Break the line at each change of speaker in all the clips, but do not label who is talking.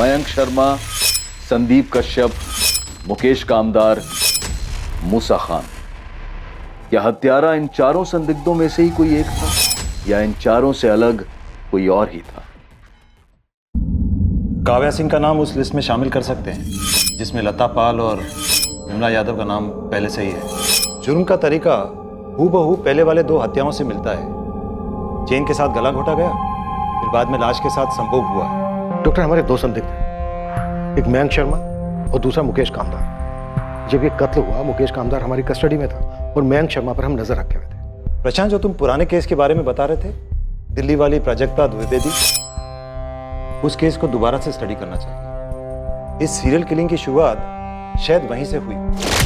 मयंक शर्मा, संदीप कश्यप, मुकेश कामदार, मूसा खान। क्या हत्यारा इन चारों संदिग्धों में से ही कोई एक था या इन चारों से अलग कोई और ही था?
काव्या सिंह का नाम उस लिस्ट में शामिल कर सकते हैं जिसमें लता पाल और विमला यादव का नाम पहले से ही है। जुर्म का तरीका हूबहू पहले वाले 2 हत्याओं से मिलता है। चेन के साथ गला घोटा गया, फिर बाद में लाश के साथ संभोग हुआ है।
डॉक्टर, हमारे 2 संदिग्ध हैं, एक मयंक शर्मा और दूसरा मुकेश कामदार। जब ये कत्ल हुआ, मुकेश कामदार हमारी कस्टडी में था और मयंक शर्मा पर हम नजर रखे हुए थे।
प्रशांत, जो तुम पुराने केस के बारे में बता रहे थे, दिल्ली वाली प्राजक्ता द्विवेदी, उस केस को दोबारा से स्टडी करना चाहिए। इस सीरियल किलिंग की शुरुआत शायद वहीं से हुई।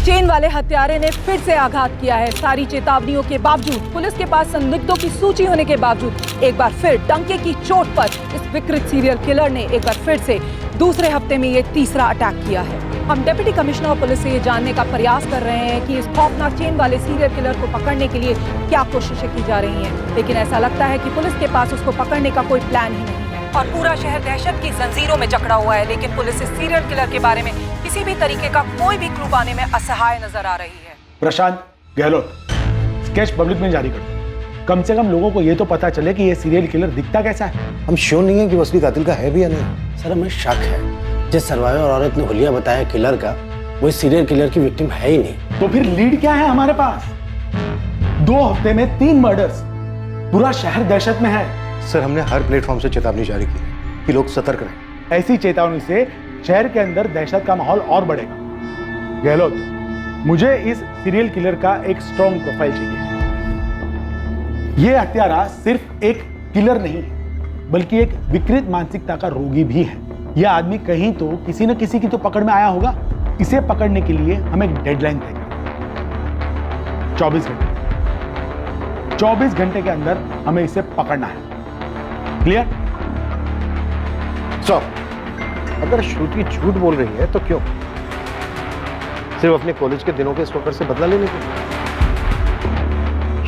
चेन वाले हत्यारे ने फिर से आघात किया है। सारी चेतावनियों के बावजूद, पुलिस के पास संदिग्धों की सूची होने के बावजूद, एक बार फिर डंके की चोट पर इस विकृत सीरियल किलर ने एक बार फिर से दूसरे हफ्ते में ये तीसरा अटैक किया है। हम डिप्टी कमिश्नर ऑफ पुलिस से ये जानने का प्रयास कर रहे हैं कि इस खौफनाक चेन वाले सीरियल किलर को पकड़ने के लिए क्या कोशिशें की जा रही हैं, लेकिन ऐसा लगता है कि पुलिस के पास उसको पकड़ने का कोई प्लान ही नहीं है और पूरा शहर दहशत की जंजीरों में जकड़ा हुआ है। लेकिन पुलिस इस सीरियल किलर के बारे में किसी भी तरीके का कोई भी क्लू पाने में असहाय नजर आ रही है।
प्रशांत गहलोत, स्केच पब्लिक में जारी कर दो। कम से कम लोगों को ये तो पता चले कि ये सीरियल किलर दिखता कैसा है।
हम श्योर नहीं है कि वो असली कातिल का है भी या नहीं।
सर, हमें शक है जिस सर्वाइवर औरत ने हुलिया बताया किलर का, वो सीरियल किलर की विक्टिम है ही नहीं।
तो फिर लीड क्या है हमारे पास? 2 हफ्ते में 3 मर्डर्स, पूरा शहर दहशत में है।
सर, हमने हर प्लेटफॉर्म से चेतावनी जारी की है कि लोग सतर्क रहें।
ऐसी चेतावनी से शहर के अंदर दहशत का माहौल और बढ़ेगा। गहलोत, मुझे इस सीरियल किलर का एक स्ट्रॉन्ग प्रोफाइल चाहिए। यह हत्यारा सिर्फ एक किलर नहीं है, बल्कि एक विकृत मानसिकता का रोगी भी है। यह आदमी कहीं तो किसी न किसी की तो पकड़ में आया होगा। इसे पकड़ने के लिए हम एक डेडलाइन तय करें, 24 घंटे। 24 घंटे के अंदर हमें इसे पकड़ना है। क्लियर?
सर, अगर श्रुति झूठ बोल रही है तो क्यों? सिर्फ अपने कॉलेज के दिनों के स्टॉकर से बदला लेने के लिए,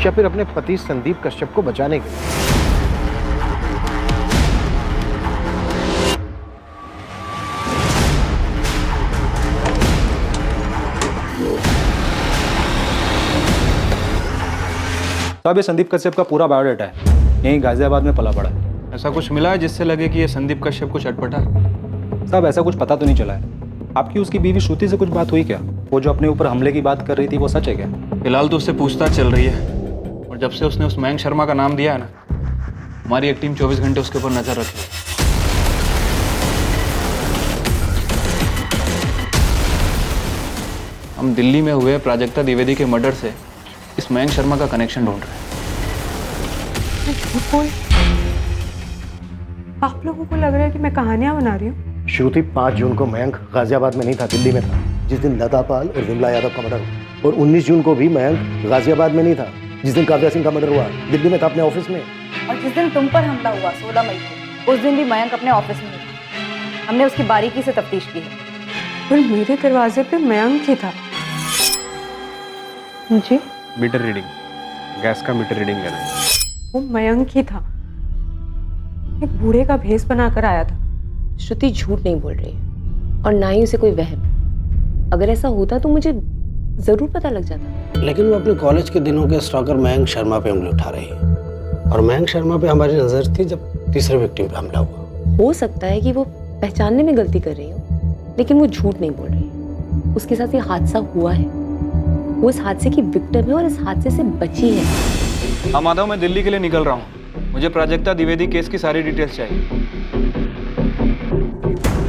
या फिर अपने पति संदीप कश्यप को बचाने के लिए?
साहब, ये संदीप कश्यप का पूरा बायोडाटा है, यहीं गाजियाबाद में पला पड़ा है।
ऐसा कुछ मिला है जिससे लगे कि ये संदीप कश्यप कुछ अटपटा?
साहब, ऐसा कुछ पता तो नहीं चला है। आपकी उसकी बीवी श्रुति से कुछ बात हुई क्या? वो जो अपने ऊपर हमले की बात कर रही थी, वो सच है क्या?
फिलहाल तो उससे पूछताछ चल रही है, और जब से उसने उस मयंक शर्मा का नाम दिया है ना, हमारी एक टीम 24 घंटे उसके ऊपर नजर रखी है। हम दिल्ली में हुए प्राजक्ता द्विवेदी के मर्डर से इस मयंक शर्मा का कनेक्शन ढूंढ रहे हैं।
आप लोगों को लग रहा है कि मैं कहानियां बना रही हूँ?
श्रुति, 5 जून को मयंक गाजियाबाद में नहीं था, दिल्ली में था, जिस दिन लता पाल और विमला यादव का मर्डर हुआ। और 19 जून को भी मयंक गाजियाबाद में नहीं था, जिस दिन काव्या सिंह का मर्डर हुआ। दिल्ली में था, अपने ऑफिस में।
और जिस दिन तुम पर हमला हुआ 16 मई को, उस दिन भी मयंक अपने ऑफिस में था। हमने उसकी बारीकी से तफ्तीश की है।
पर मेरे दरवाजे पे मयंक ही था। जी?
मीटर रीडिंग, गैस का मीटर रीडिंग लेना है।
वो मयंक ही था, एक बूढ़े का भेष बनाकर आया था।
श्रुति झूठ नहीं बोल रही है और ना ही उसे कोई वहम। अगर ऐसा होता तो मुझे जरूर पता लग जाता।
लेकिन वो अपने कॉलेज के दिनों के स्टॉकर मयंक शर्मा पे उंगली उठा रही है, और मयंक शर्मा पे हमारी नजर थी जब तीसरे विक्टिम पे हमला हुआ।
हो सकता है कि वो पहचानने में गलती कर रही हो, लेकिन वो झूठ नहीं बोल रही। उसके साथ ये हादसा हुआ है, वो इस हादसे की विक्टिम है और इस हादसे से बची है।
हाँ माधव, मैं दिल्ली के लिए निकल रहा हूँ। मुझे प्राजक्ता द्विवेदी केस की सारी डिटेल्स चाहिए।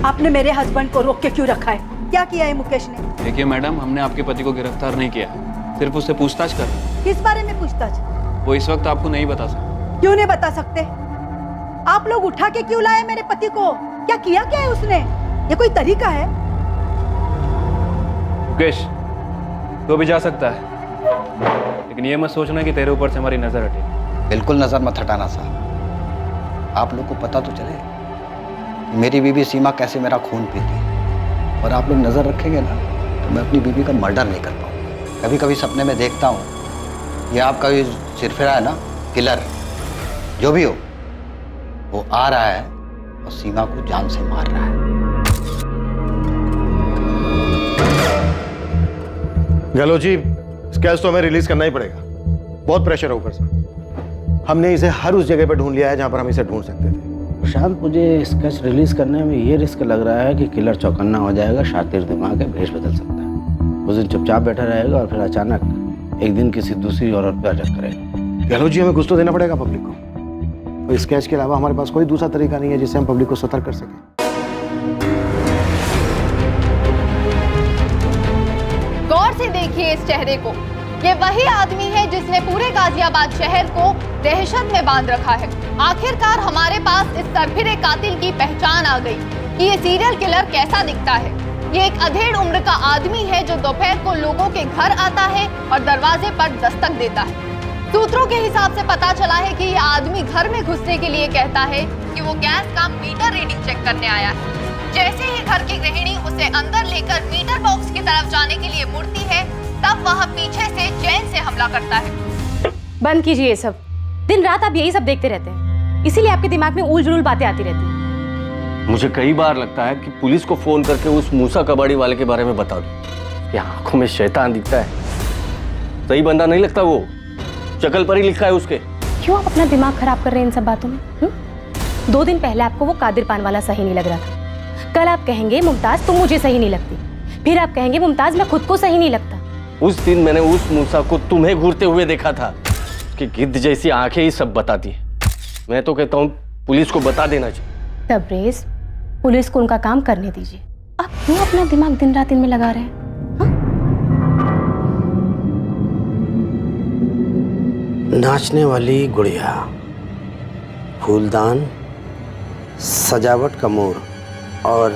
आपने मेरे हस्बैंड को रोक के क्यों रखा है? क्या किया है मुकेश ने?
देखिए मैडम, हमने आपके पति को गिरफ्तार नहीं किया, सिर्फ उससे पूछताछ कर।
किस बारे में पूछताछ?
वो इस वक्त आपको नहीं बता सकता।
क्यों नहीं बता सकते? आप लोग उठा के क्यों लाए मेरे पति को? क्या किया क्या है उसने? ये कोई तरीका है?
मुकेश, तो भी जा सकता है, लेकिन ये मत सोचना कि तेरे ऊपर से हमारी नजर हटेगी।
बिल्कुल नजर मत हटाना साहब। आप लोग को पता तो चले मेरी बीवी सीमा कैसे मेरा खून पीती है, और आप लोग नजर रखेंगे ना तो मैं अपनी बीवी का मर्डर नहीं कर पाऊँ। कभी कभी सपने में देखता हूँ ये आपका ये सिरफिरा है ना, किलर जो भी हो, वो आ रहा है और सीमा को जान से मार रहा है।
गहलोत जी, स्केच तो हमें रिलीज करना ही पड़ेगा। बहुत प्रेशर है ऊपर से। हमने इसे हर उस जगह पर ढूंढ लिया है जहां पर हम इसे ढूंढ सकते थे।
प्रशांत, मुझे स्केच रिलीज करने में ये रिस्क लग रहा है कि किलर चौकन्ना हो जाएगा, शातिर दिमाग है, भेष बदल सकता है। उस दिन चुपचाप बैठा रहेगा और फिर अचानक एक दिन किसी दूसरी औरत पर अटैक करेगा।
गहलोत जी, हमें कुछ तो देना पड़ेगा पब्लिक को। और स्केच के अलावा हमारे पास कोई दूसरा तरीका नहीं है जिससे हम पब्लिक को सतर्क कर सकें।
गौर से देखिए इस चेहरे को। ये वही आदमी है जिसने पूरे गाजियाबाद शहर को दहशत में बांध रखा है। आखिरकार हमारे पास इस सरफिरे कातिल की पहचान आ गई कि ये सीरियल किलर कैसा दिखता है। ये एक अधेड़ उम्र का आदमी है जो दोपहर को लोगों के घर आता है और दरवाजे पर दस्तक देता है। सूत्रों के हिसाब से पता चला है कि ये आदमी घर में घुसने के लिए कहता है कि वो गैस का मीटर रीडिंग चेक करने आया है। जैसे ही घर की गृहिणी उसे अंदर लेकर मीटर बॉक्स की तरफ जाने के लिए मुड़ती है, तब वह पीछे से चैन से हमला करता है।
बंद कीजिए ये सब। दिन रात आप यही सब देखते रहते हैं, इसीलिए आपके दिमाग में उल जुलूल बातें आती रहती हैं।
मुझे कई बार लगता है कि पुलिस को फोन करके उस मूसा कबाड़ी वाले के बारे में बता दूं। ये आंखों में शैतान दिखता है, सही बंदा नहीं लगता वो। शक्ल पर ही लिखा है उसके।
क्यों आप अपना दिमाग खराब कर रहे हैं इन सब बातों में? 2 दिन पहले आपको वो कादिर पान वाला सही नहीं लग रहा था। कल आप कहेंगे मुमताज तुम मुझे सही नहीं लगती, फिर आप कहेंगे मुमताज मैं खुद को सही नहीं लगता।
उस दिन मैंने उस मूसा को तुम्हें घूरते हुए देखा था कि गिद्ध जैसी आंखें ही सब बताती है। मैं तो कहता हूँ पुलिस को बता देना चाहिए।
तबरेज, पुलिस को उनका काम करने दीजिए। आप क्यों अपना दिमाग दिन रात इनमें लगा रहे हैं?
नाचने वाली गुड़िया, फूलदान, सजावट का मोर और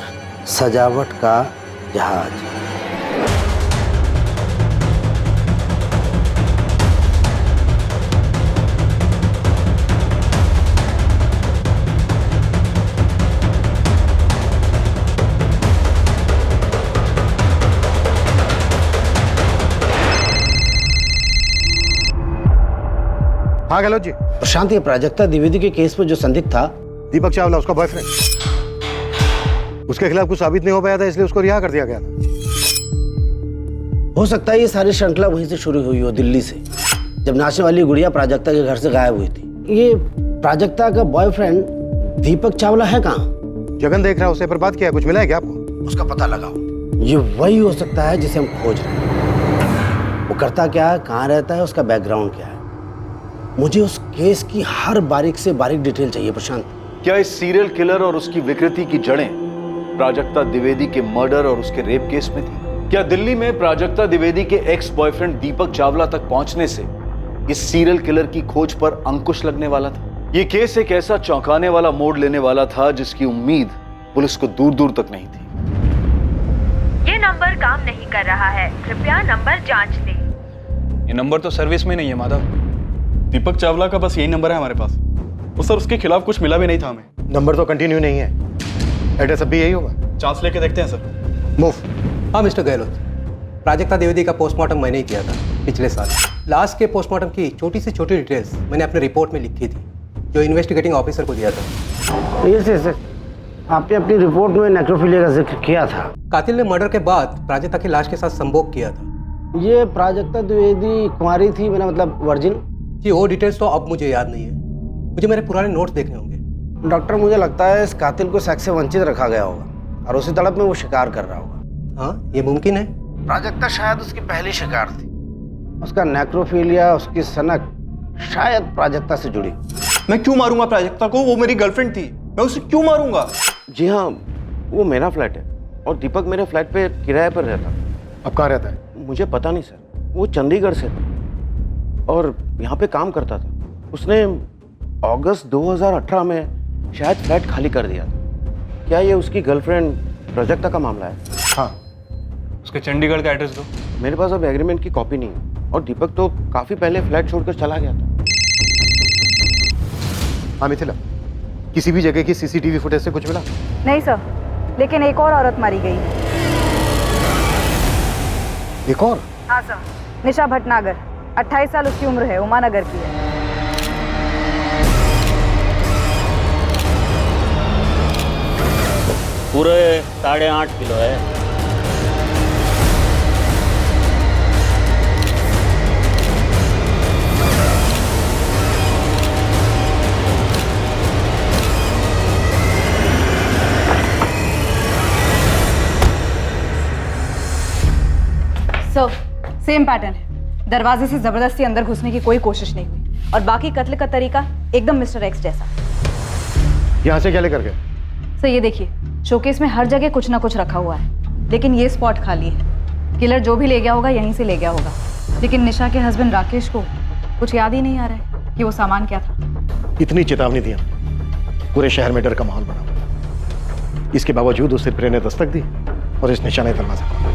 सजावट का जहाज।
हाँ गहलोत जी।
प्रशांत, ये प्राजक्ता द्विवेदी के केस में जो संदिग्ध था
दीपक चावला, उसका बॉयफ्रेंड, उसके खिलाफ कुछ साबित नहीं हो पाया था, इसलिए उसको रिहा कर दिया गया था।
हो सकता है ये सारी श्रृंखला वहीं से शुरू हुई हो, दिल्ली से, जब नाचने वाली गुड़िया प्राजक्ता के घर से गायब हुई थी। ये प्राजक्ता का बॉयफ्रेंड दीपक चावला है कहाँ?
जगन देख रहा है उसे, पर बात किया, कुछ मिला है क्या आपको?
उसका पता लगाओ। ये वही हो सकता है जिसे हम खोज रहे हैं। वो करता क्या है, कहाँ रहता है, उसका बैकग्राउंड क्या है। मुझे उस केस की हर बारीक से बारीक डिटेल चाहिए प्रशांत।
क्या इस सीरियल किलर और उसकी विकृति की जड़ें प्राजक्ता द्विवेदी के मर्डर और उसके रेप केस में थी? क्या दिल्ली में प्राजक्ता द्विवेदी के एक्स बॉयफ्रेंड दीपक चावला तक पहुंचने से इस सीरियल किलर की खोज पर अंकुश लगने वाला था? यह केस एक ऐसा चौंकाने वाला मोड़ लेने वाला था जिसकी उम्मीद पुलिस को दूर दूर तक नहीं थी।
ये नंबर काम नहीं कर रहा है, कृपया नंबर जांच लें।
ये नंबर तो सर्विस में नहीं है माधव। दीपक चावला का बस यही नंबर है हमारे पास। वो सर, उसके खिलाफ कुछ मिला भी नहीं था हमें।
नंबर तो कंटिन्यू नहीं है, एड्रेस अब भी यही होगा।
चांस लेके देखते हैं सर।
मूव।
हाँ मिस्टर गहलोत, प्राजक्ता द्विवेदी का पोस्टमार्टम मैंने ही किया था पिछले साल। लास्ट के पोस्टमार्टम की छोटी से छोटी डिटेल्स मैंने अपने रिपोर्ट में लिखी थी, जो इन्वेस्टिगेटिंग ऑफिसर को दिया था।
यस, आपने अपनी रिपोर्ट में नेक्रोफिलिया का जिक्र किया था।
कातिल ने मर्डर के बाद प्राजक्ता की लाश के साथ संभोग किया था।
ये प्राजक्ता द्विवेदी कुंवारी थी, मेरा मतलब वर्जिन?
जी, वो डिटेल्स तो अब मुझे याद नहीं है, मुझे मेरे पुराने नोट्स देखने होंगे।
डॉक्टर, मुझे लगता है इस कातिल को सेक्स से वंचित रखा गया होगा और उसी तड़प में वो शिकार कर रहा होगा।
हाँ, ये मुमकिन है।
प्राजक्ता शायद उसकी पहली शिकार थी। उसका नेक्रोफिलिया, उसकी सनक शायद प्राजक्ता से जुड़ी।
मैं क्यों मारूंगा प्राजक्ता को? वो मेरी गर्लफ्रेंड थी, मैं उसे क्यों मारूंगा?
जी हाँ, वो मेरा फ्लैट है और दीपक मेरे फ्लैट पे किराए पर रहता।
अब कहाँ रहता है?
मुझे पता नहीं सर, वो चंडीगढ़ से था और यहाँ पे काम करता था। उसने अगस्त 2018 में शायद फ्लैट खाली कर दिया था। क्या ये उसकी गर्लफ्रेंड प्राजक्ता का मामला है?
हाँ।
उसके चंडीगढ़ का एड्रेस दो।
मेरे पास अब एग्रीमेंट की कॉपी नहीं है और दीपक तो काफी पहले फ्लैट छोड़कर चला गया था।
हाँ मिथिला, किसी भी जगह की सीसीटीवी फुटेज से कुछ मिला?
नहीं सर, लेकिन एक और औरत मारी गई।
एक और?
हाँ सर, निशा भटनागर, 28 साल उसकी उम्र है, उमानगर की है।
पूरे 8.5 किलो है।
सर, सेम पैटर्न है। दरवाजे से जबरदस्ती अंदर घुसने की कोई कोशिश नहीं हुई और बाकी कत्ल का तरीका एकदम मिस्टर एक्स जैसा।
यहाँ से क्या लेकर गए?
सर ये देखिए, शोकेस में हर जगह कुछ ना कुछ रखा हुआ है, लेकिन ये स्पॉट खाली है। किलर जो भी ले गया होगा यहीं से ले गया होगा, लेकिन निशा के हस्बैंड राकेश को कुछ याद ही नहीं आ रहा है कि वो सामान क्या था।
इतनी चेतावनी दी, पूरे शहर में डर का माहौल बना। इसके बावजूद उस सिरफिरे ने दस्तक दी और इस निशा ने दरवाजा खोला।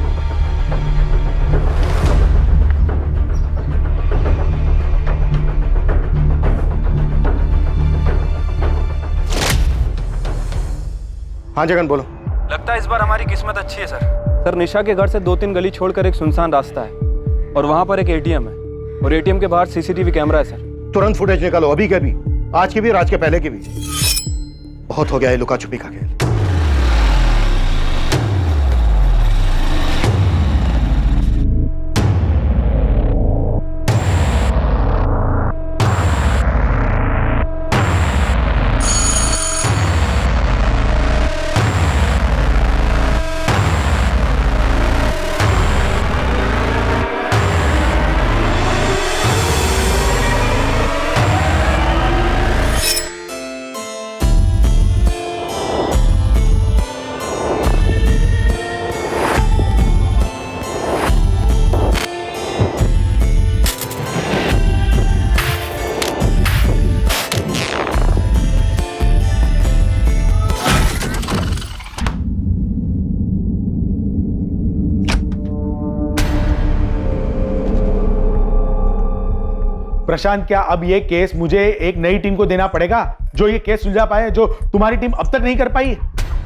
हाँ जगन बोलो।
लगता है इस बार हमारी किस्मत अच्छी है सर। सर निशा के घर से 2-3 गली छोड़कर एक सुनसान रास्ता है और वहां पर एक एटीएम है और एटीएम के बाहर सीसीटीवी कैमरा है सर।
तुरंत फुटेज निकालो, अभी के भी, आज की भी और आज के पहले की भी। बहुत हो गया है लुका छुपी का खेल। प्रशांत, क्या अब ये केस मुझे एक नई टीम को देना पड़ेगा जो ये केस सुलझा पाए, जो तुम्हारी टीम अब तक नहीं कर पाई?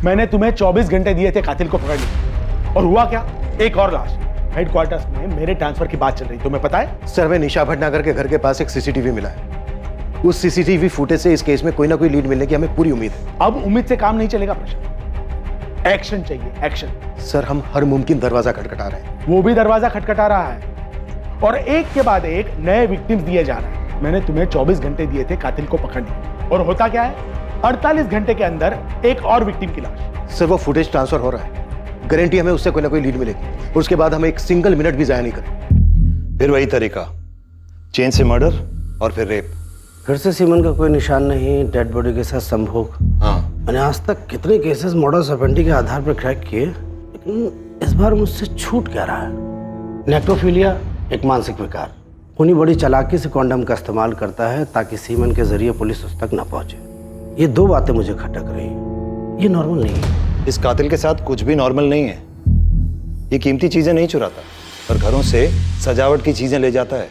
मैंने तुम्हें 24 घंटे दिए थे कातिल को पकड़ने, और हुआ क्या? एक और लाश। हेडक्वार्टर्स में मेरे ट्रांसफर की बात चल रही, तुम्हें पता है? सर, में निशा भटनागर के घर के पास एक सीसीटीवी मिला है। उस सीसीटीवी फुटेज से इस केस में कोई ना कोई लीड मिलने की हमें पूरी उम्मीद है।
अब उम्मीद से काम नहीं चलेगा प्रशांत, एक्शन चाहिए, एक्शन।
सर, हम हर मुमकिन दरवाजा खटखटा रहे हैं।
वो भी दरवाजा खटखटा रहा है और एक के बाद एक नए विक्टिम्स दिए जा रहे हैं। मैंने तुम्हें 24 घंटे दिए थे कातिल को पकड़ने, और होता क्या है? 48 घंटे के अंदर एक और विक्टिम की लाश।
सर, वो फुटेज ट्रांसफर हो रहा है, गारंटी हमें उससे कोई ना कोई लीड मिलेगी, और उसके बाद हम एक सिंगल मिनट भी जाया नहीं करें।
फिर वही तरीका, चेन से मर्डर और फिर रेप।
फिर से सीमन का कोई निशान नहीं, डेड बॉडी के साथ संभोग।
हाँ,
मैंने आज तक कितने केसेस मॉडस ऑपरेंडी के आधार पर क्रैक किए, लेकिन इस बार मुझसे छूट क्या रहा है? नेक्रोफिलिया एक मानसिक विकार, खूनी बड़ी चालाकी से कॉन्डम का इस्तेमाल करता है ताकि सीमन के जरिए पुलिस उस तक न पहुंचे। ये दो बातें मुझे खटक रही, ये नॉर्मल नहीं है।
इस कातिल के साथ कुछ भी नॉर्मल नहीं है। ये कीमती चीजें नहीं चुराता, पर घरों से सजावट की चीजें ले जाता है।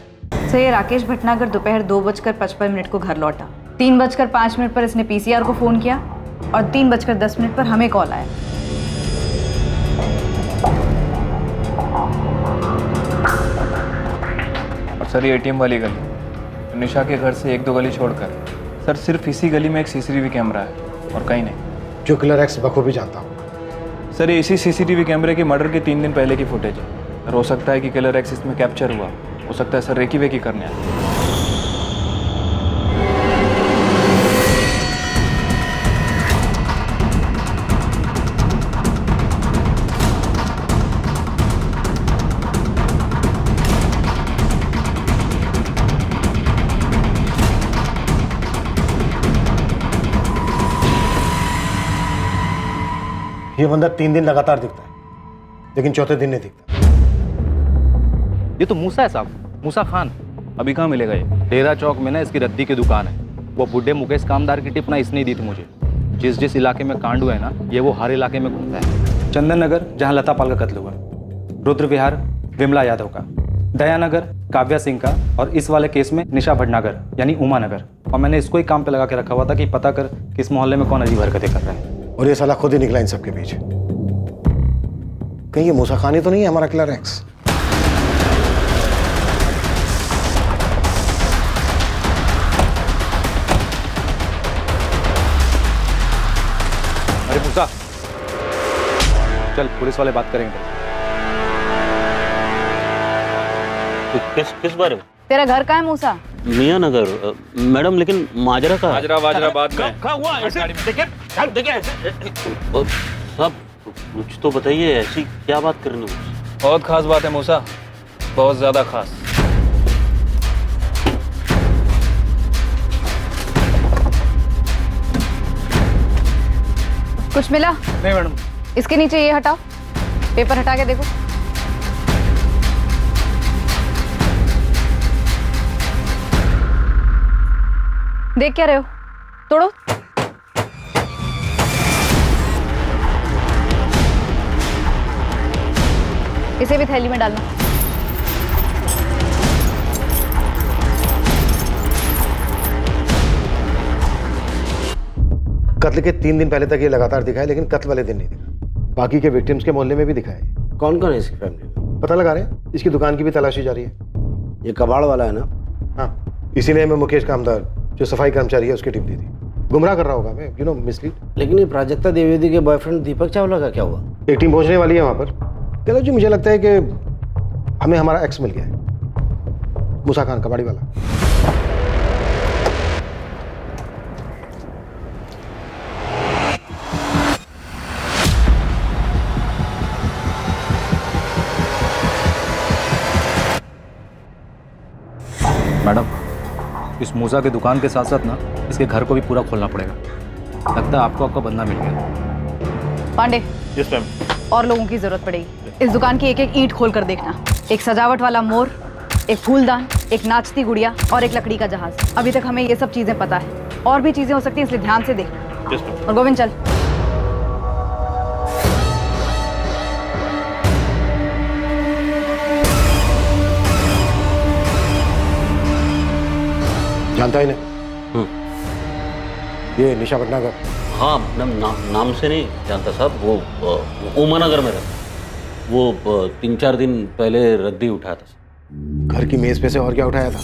सर, ये राकेश भटनागर दोपहर 2:55 को घर लौटा। 3:05 पर इसने पीसीआर को फोन किया और 3:10 पर हमें कॉल आया।
सर ये एटीएम वाली गली, निशा के घर से 1-2 गली छोड़कर सर सिर्फ इसी गली में एक सीसीटीवी कैमरा है और कहीं नहीं।
जो किलर एक्स बखूबी जानता हूँ।
सर ये इसी सीसीटीवी कैमरे के मर्डर के 3 दिन पहले की फुटेज है। सर हो सकता है कि किलर एक्स इसमें कैप्चर हुआ, हो सकता है सर रेकी वेकी करने आया।
ये बंदा 3 दिन लगातार दिखता है, लेकिन चौथे दिन नहीं दिखता।
ये तो मूसा है साहब, मूसा खान। अभी कहाँ मिलेगा ये? डेरा चौक में ना इसकी रद्दी की दुकान है। वो बुढ़े मुकेश कामदार की टिप ना इसने दी थी मुझे। जिस जिस इलाके में कांड हुआ है ना, ये वो हर इलाके में घूमता है। चंदन नगर जहाँ लता पाल का कत्ल हुआ, रुद्र विहार विमला यादव का, दयानगर काव्या सिंह का, और इस वाले केस में निशा भटनागर यानी उमा नगर। और मैंने इसको ही काम पे लगा के रखा हुआ था कि पता कर किस मोहल्ले में कौन अजीब हरकतें कर रहा है।
और ये साला खुद ही निकला इन सबके बीच। कहीं ये मूसा खान ही तो नहीं है हमारा किलर एक्स?
अरे मूसा, चल पुलिस वाले बात करेंगे।
किस बारे में?
तेरा घर कहाँ है मूसा?
मियाँ नगर मैडम, लेकिन माजरा का
माजरा बाद में।
साहब कुछ तो बताइए, ऐसी क्या बात करनी है?
बहुत खास बात है मूसा, बहुत ज्यादा खास।
कुछ मिला?
नहीं मैडम।
इसके नीचे ये हटाओ, पेपर हटा के देखो। देख क्या रहे हो? तोड़ो। इसे भी थैली में डालना।
कत्ल के 3 दिन पहले तक ये लगातार दिखा है, लेकिन कत्ल वाले दिन नहीं दिखा। बाकी के विक्टिम्स के मोहल्ले में भी दिखा है।
कौन कौन है इसकी फैमिली में?
पता लगा रहे हैं, इसकी दुकान की भी तलाशी जारी है।
ये कबाड़ वाला है ना?
हाँ, इसीलिए मैं मुकेश कामदार जो सफाई कर्मचारी है उसकी टिप दी थी। गुमराह कर रहा होगा मैं, मिसलीड।
लेकिन ये प्राजक्ता द्विवेदी के बॉयफ्रेंड दीपक चावला का क्या हुआ?
एक टीम पहुंचने वाली है वहां पर। चलो जी, मुझे लगता है कि हमें हमारा एक्स मिल गया है, मूसा खान कबाड़ी वाला।
मैडम, इस मूसा की दुकान के साथ साथ ना इसके घर को भी पूरा खोलना पड़ेगा। लगता है आपको आपका बंदा मिल गया।
Pandey,
yes ma'am.
और लोगों की जरूरत पड़ेगी। इस दुकान की एक एक ईंट खोल कर देखना। एक सजावट वाला मोर, एक फूलदान, एक नाचती गुड़िया और एक लकड़ी का जहाज। अभी तक हमें ये सब चीजें पता है, और भी चीजें हो सकती हैं, इसलिए ध्यान से देख। और गोविंद चल।
जानता ही नहीं ये निशा भटनागर?
हाँ नाम से नहीं जानता साहब। वो उमानगर में रहता। वो 3-4 दिन पहले रद्दी उठाया था।
घर की मेज पे से और क्या उठाया था?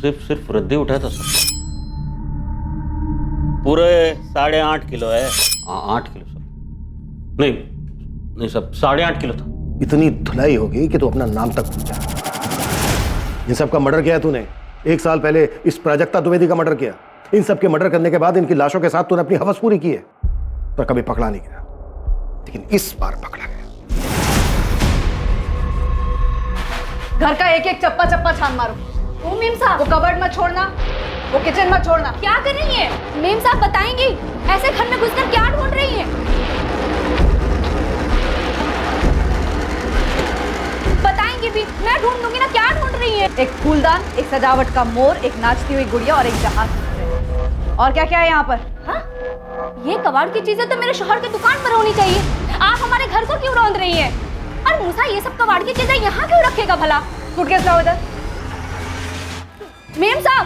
सिर्फ रद्दी उठाया था सर। पूरे 8.5 किलो है। 8 किलो सर। नहीं सब 8.5 किलो था।
इतनी धुलाई होगी कि तू अपना नाम तक भूल जा। इन सब का मर्डर किया तूने। 1 साल पहले इस प्राजक्ता द्विवेदी का मर्डर किया। इन सब के मर्डर करने के बाद इनकी लाशों के साथ तूने अपनी हवस पूरी की है, पर कभी पकड़ा नहीं गया। लेकिन इस बार पकड़ा गया।
घर का एक एक चप्पा चप्पा छान मारो।
ओ मेम साहब,
वो कबर्ड मत छोड़ना, वो किचन मत छोड़ना।
क्या कर रही है? मेम साहब बताएंगी, ऐसे घर में घुसकर क्या ढूंढ रही है? बताएंगी भी, मैं ढूंढ दूंगी ना, क्या ढूंढ रही है?
एक फूलदान, एक सजावट का मोर, एक नाचती हुई गुड़िया और एक जहाज। और क्या क्या है यहाँ पर?
हाँ? ये कबाड़ की चीजें तो मेरे शोहर की दुकान पर होनी चाहिए। आप हमारे घर को क्यों रौंद रही हैं? और मूसा ये सब कबाड़ की चीजें यहाँ क्यों रखेगा भला?
सूटकेस लाओ इधर।
मेम साहब।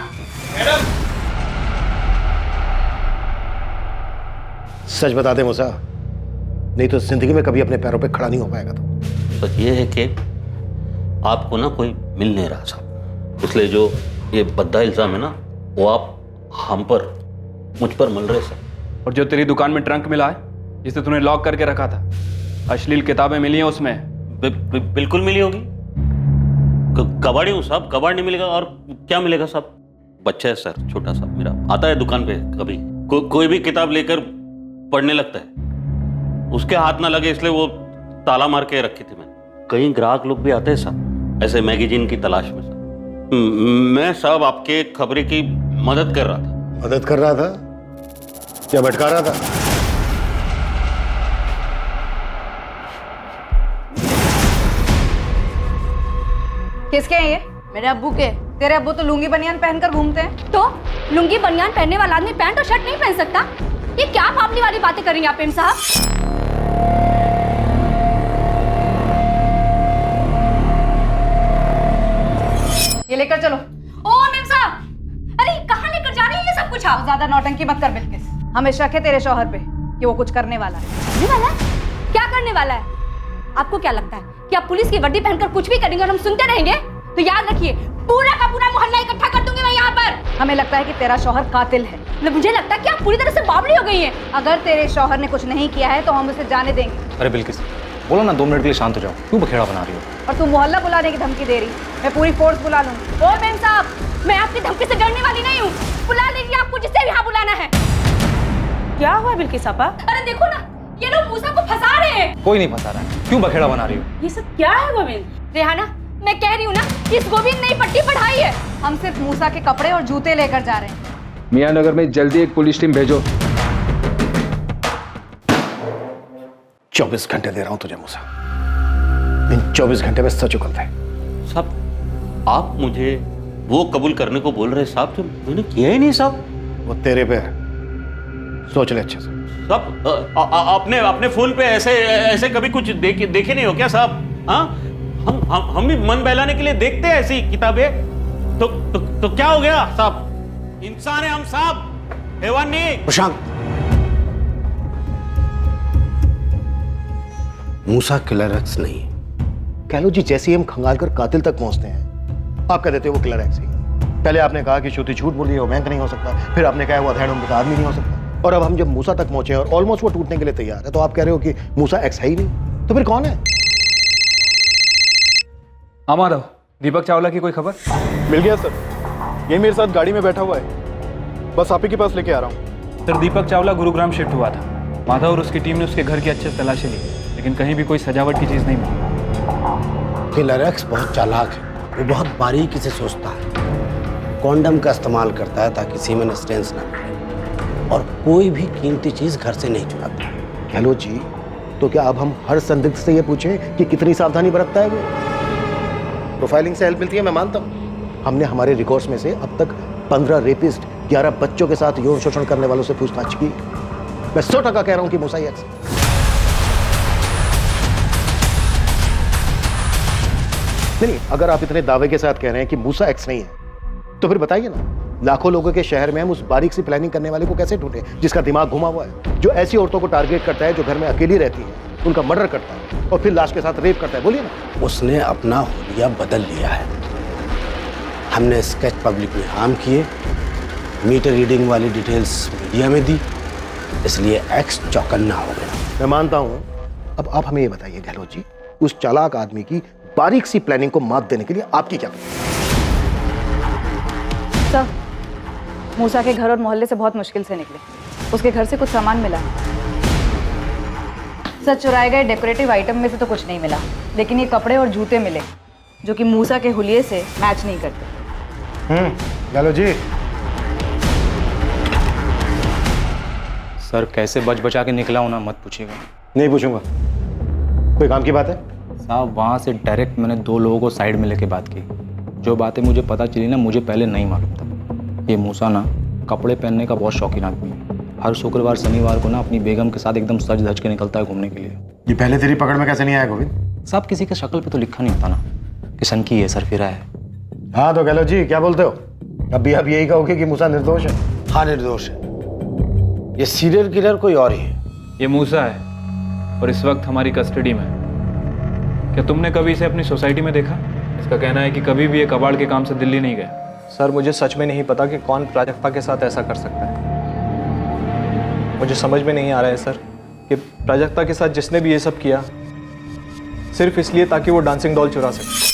सच बता दे मूसा, नहीं तो जिंदगी में कभी अपने पैरों पे खड़ा नहीं हो पाएगा। तो
सच ये है कि आपको ना कोई मिल नहीं रहा साहब, इसलिए जो ये बद्दा इल्जाम है ना वो आप हम पर, मुझ पर मल रहे सर।
और जो तेरी दुकान में ट्रंक मिला है जिसे तूने लॉक करके रखा था, अश्लील किताबें मिली हैं उसमें?
बिल्कुल मिली होगी। कबाड़ी हूँ साहब, कबाड़ नहीं मिलेगा और क्या मिलेगा साहब? बच्चा है सर, छोटा सा मेरा, आता है दुकान पे कभी कोई भी किताब लेकर पढ़ने लगता है, उसके हाथ ना लगे इसलिए वो ताला मार के रखी थी मैंने। कई ग्राहक लोग भी आते हैं साहब ऐसे मैगजीन की तलाश में साहब। मैं साहब आपके खबरें की मदद कर रहा था।
मदद कर रहा था क्या भटका रहा था?
किसके हैं ये?
मेरे अब्बू के।
तेरे अब्बू तो लुंगी बनियान पहनकर घूमते हैं।
तो लुंगी बनियान पहनने वाला आदमी पैंट और शर्ट नहीं पहन सकता? ये क्या फाफली वाली बातें कर रही हैं आप मेम साहब?
ये लेकर चलो।
ओ मेम साहब, अरे कहाँ लेकर जा रही है ये सब कुछ? आप
ज्यादा नौटंकी मत कर बिल्किस। हमें शक है तेरे शौहर पे कि वो कुछ करने वाला है।
करने वाला है? क्या करने वाला है? आपको क्या लगता है कि आप पुलिस की वर्दी पहनकर कुछ भी करेंगे और हम सुनते रहेंगे? तो याद रखिए, पूरा का पूरा मोहल्ला इकट्ठा कर दूंगी मैं यहाँ पर।
शौहर। हमें लगता है कि तेरा शौहर कातिल है।
मुझे लगता है कि आप पूरी तरह से बावली हो गई हैं।
अगर तेरे शौहर ने कुछ नहीं किया है तो हम उसे जाने देंगे।
अरे बिल्किस, बोलो ना 2 मिनट के लिए शांत हो जाओ, क्यों बखेड़ा बना रही हो?
और तू मोहल्ला बुलाने की धमकी दे रही? मैं पूरी फोर्स बुला लूँ।
ओ मेम साहब, मैं आपकी धमकी से डरने वाली नहीं हूँ। बुला लीजिए आपको जिसे यहाँ बुलाना है। क्या हुआ बिल्किस आपा? अरे देखो ना, ये लोग मूसा को फंसा रहे हैं।
कोई नहीं फंसा रहा है, क्यों बखेड़ा बना रही हो?
ये सब क्या है गोविंद? रेहाना, मैं कह रही हूँ ना, इस गोविंद ने पट्टी पढ़ाई है।
हम सिर्फ मूसा के कपड़े और जूते लेकर जा रहे हैं।
मियाँ नगर में जल्दी एक पुलिस टीम भेजो।
24 घंटे दे रहा हूं तुझे मूसा, इन 24 घंटे में सच उगलता है।
साहब आप मुझे वो कबूल करने को बोल रहे साहब जो मैंने किया ही नहीं साहब।
वो तेरे पे है, सोच ले अच्छे से।
साहब अपने अपने फोन पे ऐसे कभी कुछ देखे नहीं हो क्या साहब? हाँ, हम भी मन बहलाने के लिए देखते हैं ऐसी किताबें। तो क्या हो गया साहब? इंसान है हम साहब, हैवान नहीं।
प्रशांत, मूसा किलर एक्स नहीं है। कह लो जी, जैसे ही हम खंगाल कर कातिल तक पहुंचते हैं, आप कह देते हो वो किलर एक्स ही है। पहले आपने कहा कि श्रुति झूठ बोल रही है, वो बैंक नहीं हो सकता। फिर आपने कहा वो अधेड़ उम्र का आदमी नहीं हो सकता। और अब हम जब मूसा तक पहुंचे और ऑलमोस्ट वो टूटने के लिए तैयार है, तो आप कह रहे हो कि मूसा एक्स है ही नहीं। तो फिर कौन है?
हाँ माधव, दीपक चावला की कोई खबर?
मिल गया सर, ये मेरे साथ गाड़ी में बैठा हुआ है, बस आप ही के पास लेके आ रहा हूँ।
सर दीपक चावला गुरुग्राम शिफ्ट हुआ था। माधव और उसकी टीम ने उसके घर की अच्छे से तलाशी ली, लेकिन कहीं भी कोई सजावट की चीज़ नहीं मिली।
किलर एक्स बहुत चालाक है, वो बहुत बारीकी से सोचता है। कॉन्डम का इस्तेमाल करता है ताकि सीमेन स्टेन्स ना मिले, और कोई भी कीमती चीज़ घर से नहीं चुराता।
हेलो जी, तो क्या अब हम हर संदिग्ध से ये पूछें कि कितनी सावधानी बरतता है वो? प्रोफाइलिंग से हेल्प मिलती है, मैं मानता हूँ। हमने हमारे रिकॉर्ड्स में से अब तक 15 रेपिस्ट, 11 बच्चों के साथ यौन शोषण करने वालों से पूछताछ की। मैं 100% कह रहा हूँ कि मूसा एक्स। नहीं, अगर आप इतने दावे के साथ कह रहे हैं कि मूसा एक्स नहीं है, तो फिर बताइए ना, लाखों लोगों के शहर में हम उस बारीक सी प्लानिंग करने वाले को कैसे ढूंढे, जिसका दिमाग घुमा हुआ है, जो ऐसी औरतों को टारगेट करता है जो घर में अकेली रहती है, उनका मर्डर करता है और फिर लाश के साथ रेप करता है। बोलिए ना।
उसने अपना हुलिया बदल लिया है। हमने स्केच पब्लिक में आम किए, मीटर रीडिंग वाली डिटेल्स मीडिया में दी, इसलिए एक्स चौकन्ना हो गया।
मैं मानता हूं। अब आप हमें ये बताइए गहलोत जी, उस चालाक आदमी की बारीक सी प्लानिंग को मात देने के लिए आपकी क्या
सर, मूसा के घर और मोहल्ले से बहुत मुश्किल से निकले। उसके घर से कुछ सामान मिला। सर, चुराए गए डेकोरेटिव आइटम में से तो कुछ नहीं मिला, लेकिन ये कपड़े और जूते मिले जो कि मूसा के हुलिये से मैच नहीं करते।
गहलोत जी,
सर कैसे बच बचा के निकला हूं ना, मत पूछिएगा।
नहीं पूछूंगा। कोई काम की बात है?
साहब वहाँ से डायरेक्ट मैंने 2 लोगों को साइड में लेके बात की। जो बातें मुझे पता चली ना, मुझे पहले नहीं मालूम था। ये मूसा ना कपड़े पहनने का बहुत शौकीन आदमी है। हर शुक्रवार शनिवार को ना अपनी बेगम के साथ एकदम सज धज के निकलता है घूमने के लिए।
ये पहले तेरी पकड़ में कैसे नहीं आया गोविंद?
साहब किसी के शक्ल पे तो लिखा नहीं होता ना कि सन की है सरफिरा है।
हाँ तो गहलोत जी क्या बोलते हो? अभी आप यही कहोगे कि मूसा निर्दोष है?
हाँ निर्दोष है। ये सीरियल किलर कोई और ही है।
ये मूसा है और इस वक्त हमारी कस्टडी में है। क्या तुमने कभी इसे अपनी सोसाइटी में देखा? इसका कहना है कि कभी भी ये कबाड़ के काम से दिल्ली नहीं गया।
सर मुझे सच में नहीं पता कि कौन प्राजक्ता के साथ ऐसा कर सकता है। मुझे समझ में नहीं आ रहा है सर कि प्राजक्ता के साथ जिसने भी ये सब किया सिर्फ इसलिए ताकि वो डांसिंग डॉल चुरा सके।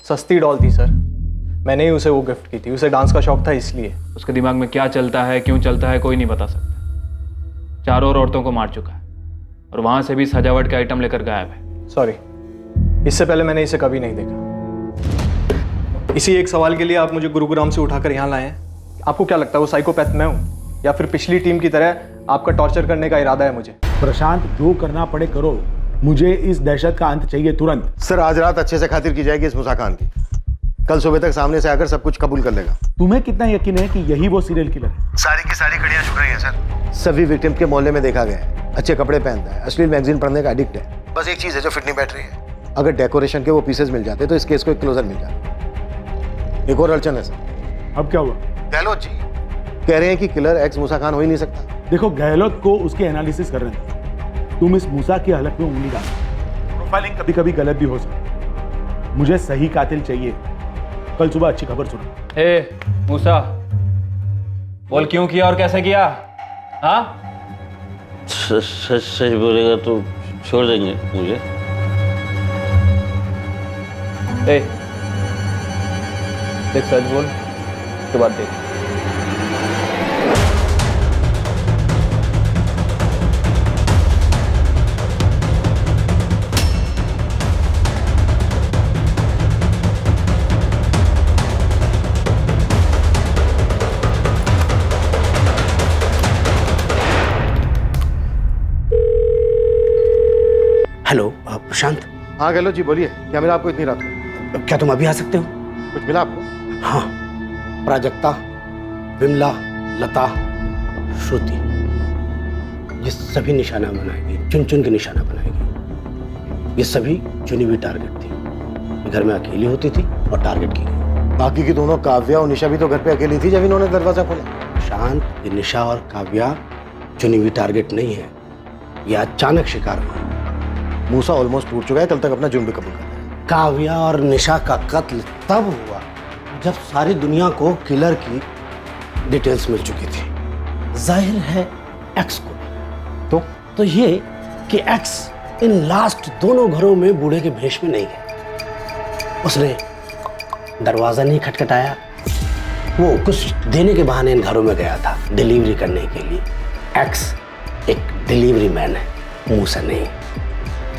सस्ती डॉल थी सर, मैंने ही उसे वो गिफ्ट की थी। उसे डांस का शौक था इसलिए।
उसके दिमाग में क्या चलता है, क्यों चलता है, कोई नहीं बता सकता। 4 और औरतों को मार चुका है और वहां से भी सजावट के आइटम लेकर गायब है।
सॉरी, इससे पहले मैंने इसे कभी नहीं देखा। इसी एक सवाल के लिए आप मुझे गुरुग्राम से उठाकर यहाँ लाए हैं। आपको क्या लगता है वो साइकोपैथ मैं हूँ या फिर पिछली टीम की तरह आपका टॉर्चर करने का इरादा है मुझे?
प्रशांत, जो करना पड़े करो, मुझे इस दहशत का अंत चाहिए तुरंत।
सर आज रात अच्छे से खातिर की जाएगी इस मूसा खान की। कल सुबह तक सामने से आकर सब कुछ कबूल कर लेगा।
तुम्हें कितना यकीन है कि यही वो सीरियल किलर है?
सारी की सारी कड़ियां छुप रही हैं सर। सभी विक्टिम के मोहल्ले में देखा गया है। अच्छे कपड़े पहनता है, अश्लील मैगजीन पढ़ने का एडिक्ट है। बस एक चीज है जो फिट नहीं बैठ रही है। अगर डेकोरेशन के वो पीसेस मिल जाते तो इस केस को एक क्लोजर मिल जाता। एक और अड़चन है सर।
अब क्या हुआ?
गहलोत जी कह रहे हैं कि किलर एक्स मूसा खान हो ही नहीं सकता।
देखो, गहलोत को उसके एनालिसिस कर रहे थे, तुम इस मूसा की हलक में उंगली डालो। प्रोफाइलिंग कभी कभी गलत भी हो सकती है। मुझे सही कातिल चाहिए। कल सुबह अच्छी खबर सुनो।
ए मूसा, बोल क्यों किया और कैसे किया? हाँ,
सच सच बोलेगा तो छोड़ देंगे मुझे।
ए देख, सच बोल, उसके बाद देख।
हेलो प्रशांत।
हाँ गहलोत जी बोलिए, क्या मिला आपको इतनी रात को?
क्या तुम अभी आ सकते हो?
कुछ मिला आपको?
हाँ, प्राजक्ता, विमला, लता, श्रुति, ये सभी निशाना बनाएगी, चुन चुन के निशाना बनाएगी। ये सभी चुनी हुई टारगेट थी। घर में अकेली होती थी और टारगेट की गई।
बाकी की दोनों, काव्या और निशा भी तो घर पे अकेली थी जब इन्होंने दरवाजा खोला।
शांत, ये निशा और काव्या चुनी हुई टारगेट नहीं है, ये अचानक शिकार हुआ।
मूसा ऑलमोस्ट टूट चुका है, कल तक अपना जुर्म भी कबूल कर लिया।
काव्या और निशा का कत्ल तब हुआ जब सारी दुनिया को किलर की डिटेल्स मिल चुकी थी। जाहिर है एक्स को। तो ये कि एक्स इन लास्ट दोनों घरों में बूढ़े के भेष में नहीं गया। उसने दरवाजा नहीं खटखटाया, वो कुछ देने के बहाने इन घरों में गया था, डिलीवरी करने के लिए। एक्स एक डिलीवरी मैन है, मूसा नहीं।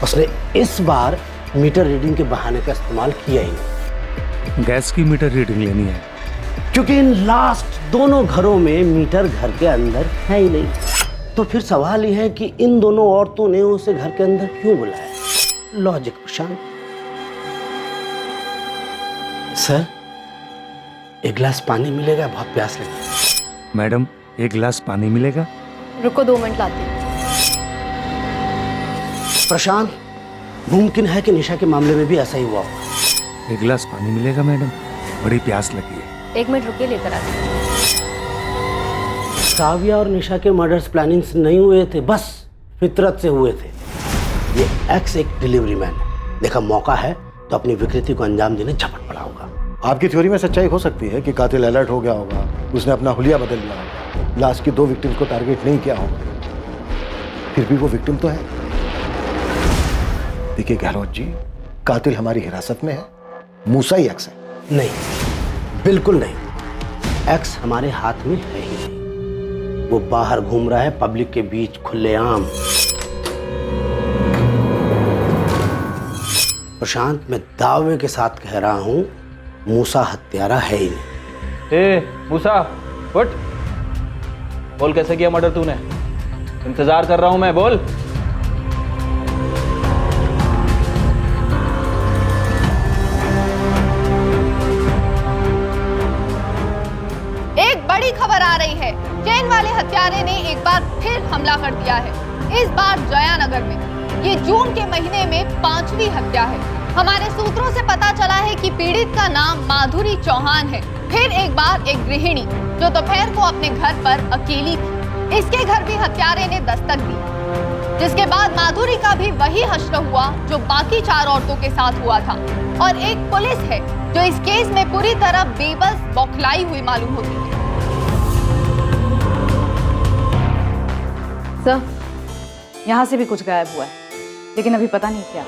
उसने इस बार मीटर रीडिंग के बहाने का इस्तेमाल किया ही नहीं।
गैस की मीटर रीडिंग लेनी है,
क्योंकि इन लास्ट दोनों घरों में मीटर घर के अंदर है ही नहीं। तो फिर सवाल यह है कि इन दोनों औरतों ने उसे घर के अंदर क्यों बुलाया? लॉजिक प्रशांत। सर, एक गिलास पानी मिलेगा? बहुत प्यास लगी।
मैडम एक गिलास पानी मिलेगा?
रुको 2 मिनट लाती हूँ।
प्रशांत, मुमकिन है कि निशा के मामले में भी ऐसा ही हुआ होगा।
एक गिलास पानी मिलेगा मैडम? बड़ी प्यास लगी है।
1 मिनट रुकिए, लेकर आती हूँ।
काव्या और निशा के मर्डर्स प्लानिंग से नहीं हुए थे, बस फितरत से हुए थे। ये एक्स एक डिलीवरी मैन है, देखा मौका है तो अपनी विकृति को अंजाम देने झपट पड़ा होगा।
आपकी थ्योरी में सच्चाई हो सकती है कि कातिल अलर्ट हो गया होगा, उसने अपना हुलिया बदल लिया होगा, लास्ट की 2 विक्टिम्स को टारगेट नहीं किया होगा। फिर भी वो विक्टिम तो है। देखिए गहलोत जी, कातिल हमारी हिरासत में है, मूसा ही एक्स है।
नहीं, बिल्कुल नहीं। एक्स हमारे हाथ में है ही नहीं। वो बाहर घूम रहा है पब्लिक के बीच खुलेआम। प्रशांत, मैं दावे के साथ कह रहा हूं, मूसा हत्यारा है ही नहीं।
ए मूसा, उठ, बोल कैसे किया मर्डर तूने? इंतजार कर रहा हूं मैं, बोल।
बड़ी खबर आ रही है, चैन वाले हत्यारे ने एक बार फिर हमला कर दिया है। इस बार जयानगर में। ये जून के महीने में 5वीं हत्या है। हमारे सूत्रों से पता चला है कि पीड़ित का नाम माधुरी चौहान है। फिर एक बार एक गृहिणी जो दोपहर को अपने घर पर अकेली थी, इसके घर भी हत्यारे ने दस्तक दी, जिसके बाद माधुरी का भी वही हश्र हुआ जो बाकी 4 औरतों के साथ हुआ था। और एक पुलिस है जो इस केस में पूरी तरह बेबस, बौखलाई हुई मालूम होती है।
सर, यहाँ से भी कुछ गायब हुआ है, लेकिन अभी पता नहीं क्या।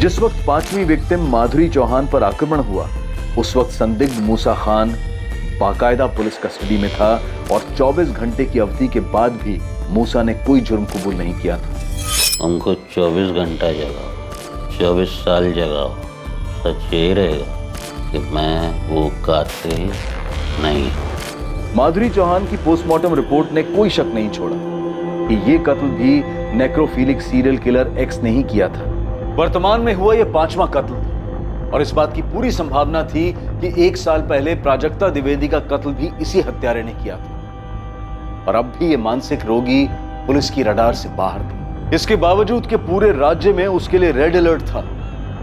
जिस वक्त 5वीं विक्टिम माधुरी चौहान पर आक्रमण हुआ, उस वक्त संदिग्ध मूसा खान बाकायदा पुलिस कस्टडी में था और 24 घंटे की अवधि के बाद भी मूसा ने कोई जुर्म कबूल नहीं किया था।
हमको 24 घंटा जगाओ, 24 साल जगाओ, सच यही रहेगा कि मैं वो कातिल नहीं।
माधुरी चौहान की पोस्टमार्टम रिपोर्ट ने कोई शक नहीं छोड़ा कि ये कत्ल भी नेक्रोफिलिक सीरियल किलर एक्स ने ही किया था। वर्तमान में हुआ यह 5वां कत्ल था और इस बात की पूरी संभावना थी कि 1 साल पहले प्राजक्ता द्विवेदी का कत्ल भी इसी हत्यारे ने किया था। और अब भी ये मानसिक रोगी पुलिस की रडार से बाहर था। इसके बावजूद कि पूरे राज्य में उसके लिए रेड अलर्ट था,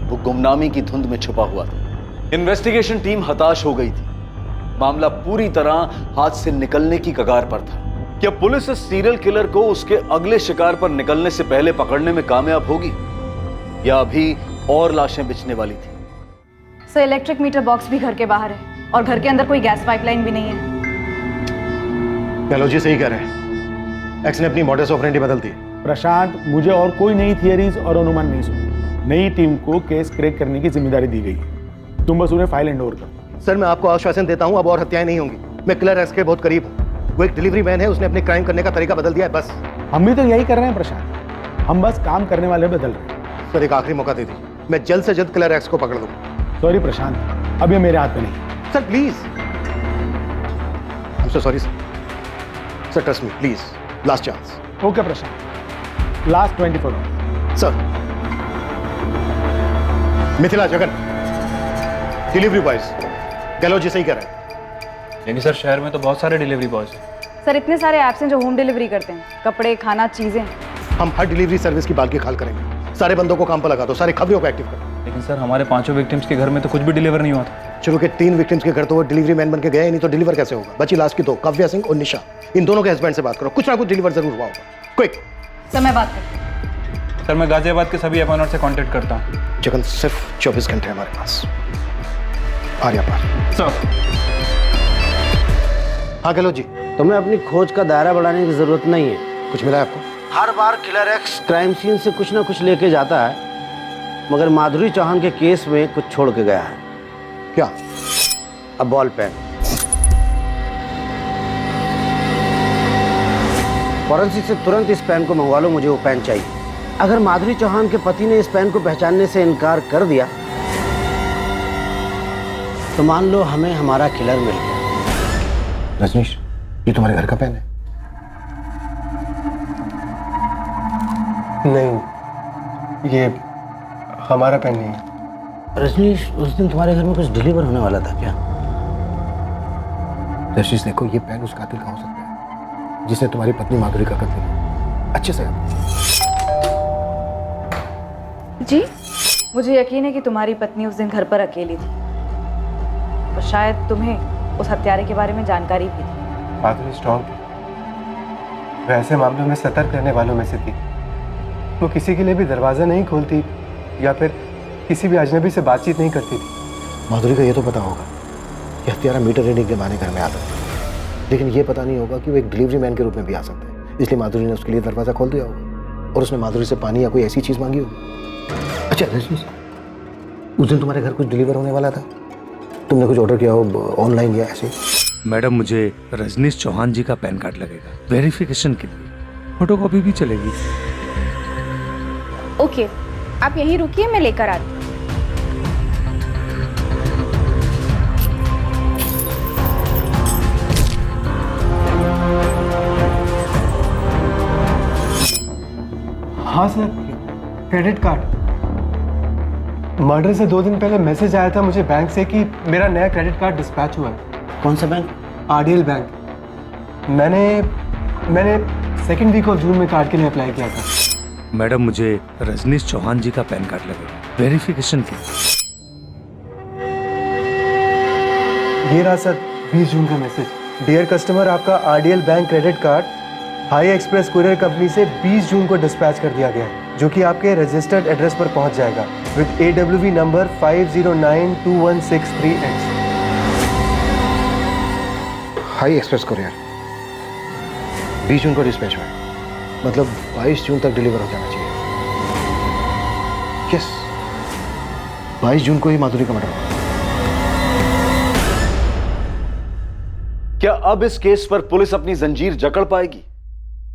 वो गुमनामी की धुंध में छुपा हुआ था। इन्वेस्टिगेशन टीम हताश हो गई थी। मामला पूरी तरह हाथ से निकलने की कगार पर था। क्या पुलिस इस सीरियल किलर को उसके अगले शिकार पर निकलने से पहले पकड़ने में कामयाब होगी, या अभी और लाशें बिछने वाली थी?
सर, इलेक्ट्रिक मीटर बॉक्स भी घर के बाहर है और घर के अंदर कोई गैस पाइपलाइन भी नहीं है।
गहलोत जी सही कह रहे हैं, एक्स ने अपनी मॉडस ऑपरेंडी बदल दी।
प्रशांत, मुझे और कोई नई थियरीज और अनुमान नहीं सुन। नई टीम को केस क्रैक करने की जिम्मेदारी दी गई है। तुम बस उन्हें फाइल हैंड ओवर करो।
सर, मैं आपको आश्वासन देता हूं, अब और हत्याएं नहीं होंगी। मैं किलर एक्स के बहुत करीब हूं। वो एक डिलीवरी मैन है, उसने अपने क्राइम करने का तरीका बदल दिया है, बस।
हम भी तो यही कर रहे हैं प्रशांत, हम बस काम करने वाले बदल रहे हैं।
सर, एक आखिरी मौका दे दीजिए, मैं जल्द से जल्द किलर एक्स को पकड़ लूंगा।
सॉरी प्रशांत, अब ये मेरे हाथ में नहीं।
Sir please, I am so sorry sir, trust me please, last chance.
Okay Prashant, last 24 hours.
Sir, Mithila, Jagan, delivery boys, Gehlot ji सही कह रहे हैं।
लेकिन सर, शहर में तो बहुत सारे डिलीवरी बॉयज हैं।
सर, इतने सारे ऐप्स हैं जो होम डिलीवरी करते हैं, कपड़े, खाना, चीजें।
हम हर डिलीवरी सर्विस की बाल की खाल करेंगे। सारे बंदों को काम पर लगा दो, सारे खबरों को एक्टिव करो।
लेकिन सर, हमारे 5 विक्टिम्स के घर में तो कुछ भी डिलीवर नहीं हुआ था।
चलो के 3 विक्टिम्स के घर तो वो डिलीवरी मैन बन के गए, नहीं तो डिलीवर कैसे होगा? बची लास्ट की 2, काव्या सिंह और निशा। इन दोनों के हस्बैंड से बात करो, कुछ ना कुछ डिलीवर जरूर हुआ होगा। क्विक।
सर, मैं बात करती हूँ।
सर, मैं गाजियाबाद के सभी एपॉइनर से कांटेक्ट करता हूँ।
जगन, सिर्फ 24 घंटे हमारे पास। आर्या पार।
सर।
हाँ गहलोत जी।
तुम्हें अपनी खोज का दायरा बढ़ाने की जरूरत नहीं है।
कुछ मिला है आपको?
हर बार किलर एक्स क्राइम सीन से कुछ ना कुछ लेके जाता है, मगर माधुरी चौहान के केस में कुछ छोड़ के गया है।
क्या?
अब बॉल पेन। फॉरेंसिक से तुरंत इस पेन को मंगवा लो, मुझे वो पेन चाहिए। अगर माधुरी चौहान के पति ने इस पेन को पहचानने से इनकार कर दिया तो मान लो हमें हमारा किलर मिल गया।
रजनीश, ये तुम्हारे घर का पेन है?
नहीं, ये हमारा पेन नहीं है।
रजनीश, उस दिन तुम्हारे घर में कुछ डिलीवर होने वाला था क्या?
रजनीश देखो, ये पेन उस कातिल का हो सकता है जिसने तुम्हारी पत्नी माधुरी का कत्ल किया। अच्छे से
जी, मुझे यकीन है कि तुम्हारी पत्नी उस दिन घर पर अकेली थी और शायद तुम्हें उस हत्यारे के बारे में जानकारी भी थी।
माधुरी स्ट्रॉन्ग थी, वैसे मामलों में सतर्क रहने वालों में से थी। वो किसी के लिए भी दरवाज़ा नहीं खोलती या फिर किसी भी अजनबी से बातचीत नहीं करती थी।
माधुरी को ये तो पता होगा कि हत्यारा मीटर रीडिंग के बहाने घर में आता है, लेकिन ये पता नहीं होगा कि वो एक डिलीवरी मैन के रूप में भी आ सकता है। इसलिए माधुरी ने उसके लिए दरवाज़ा खोल दिया होगा और उसने माधुरी से पानी या कोई ऐसी चीज़ मांगी होगी। अच्छा रजनीश, उस दिन तुम्हारे घर कुछ डिलीवर होने वाला था, तुमने कुछ ऑर्डर किया हो ऑनलाइन या ऐसे?
मैडम, मुझे रजनीश चौहान जी का पैन कार्ड लगेगा वेरिफिकेशन के लिए। फोटोकॉपी भी चलेगी।
ओके, आप यहीं रुकिए, मैं लेकर आती हूँ।
हाँ सर, क्रेडिट कार्ड। मर्डर से 2 दिन पहले मैसेज आया था मुझे बैंक से कि मेरा नया क्रेडिट कार्ड डिस्पैच हुआ है।
कौन सा बैंक?
आरडीएल बैंक। मैंने 2nd वीक ऑफ जून में कार्ड के लिए अप्लाई किया था।
मैडम, मुझे रजनीश चौहान जी का पैन कार्ड लगेगा वेरिफिकेशन के लिए।
ये रहा सर 20 जून का मैसेज। डियर कस्टमर, आपका RDL bank credit card high express courier company से 20 जून को डिस्पैच कर दिया गया है, जो कि आपके रजिस्टर्ड एड्रेस पर पहुंच जाएगा with AWV number 50921638।
High express courier 20 जून को डिस्पैच हुआ है, मतलब 22 जून तक डिलीवर हो जाना चाहिए। यस, 22 जून को ही माधुरी का मर्डर हुआ।
क्या अब इस केस पर पुलिस अपनी जंजीर जकड़ पाएगी?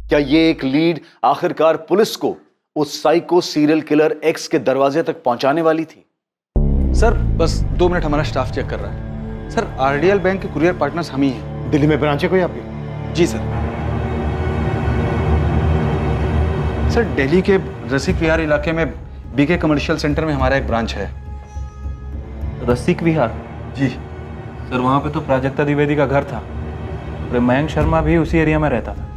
क्या ये एक लीड आखिरकार पुलिस को उस साइको सीरियल किलर एक्स के दरवाजे तक पहुंचाने वाली थी?
सर, बस 2 मिनट, हमारा स्टाफ चेक कर रहा है। सर, आरडीएल बैंक के कुरियर पार्टनर्स हम ही हैं।
दिल्ली में ब्रांच है कोई आपकी?
जी सर। सर, दिल्ली के रसिक विहार इलाके में बीके कमर्शियल सेंटर में हमारा एक ब्रांच है। रसिक विहार? जी सर, वहाँ पे तो प्राजक्ता द्विवेदी का घर था और मयंक शर्मा भी उसी एरिया में रहता था।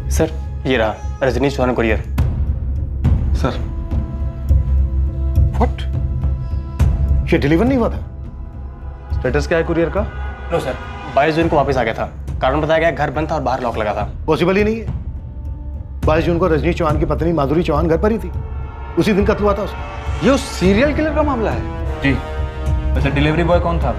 सर, ये रहा Rajneesh Chauhan courier.
Sir,
what? ये डिलीवर नहीं हुआ था?
स्टेटस क्या है कुरियर का?
नो सर, 22 जून को वापस आ गया था। कारण बताया गया घर बंद था और बाहर लॉक लगा था।
पॉसिबल ही नहीं है। 22 जून को रजनीश चौहान की पत्नी माधुरी चौहान घर पर ही थी। उसी दिन कत्ल हुआ था उसका।
ये उस सीरियल किलर का मामला है?
जी। वैसे डिलीवरी बॉय कौन था?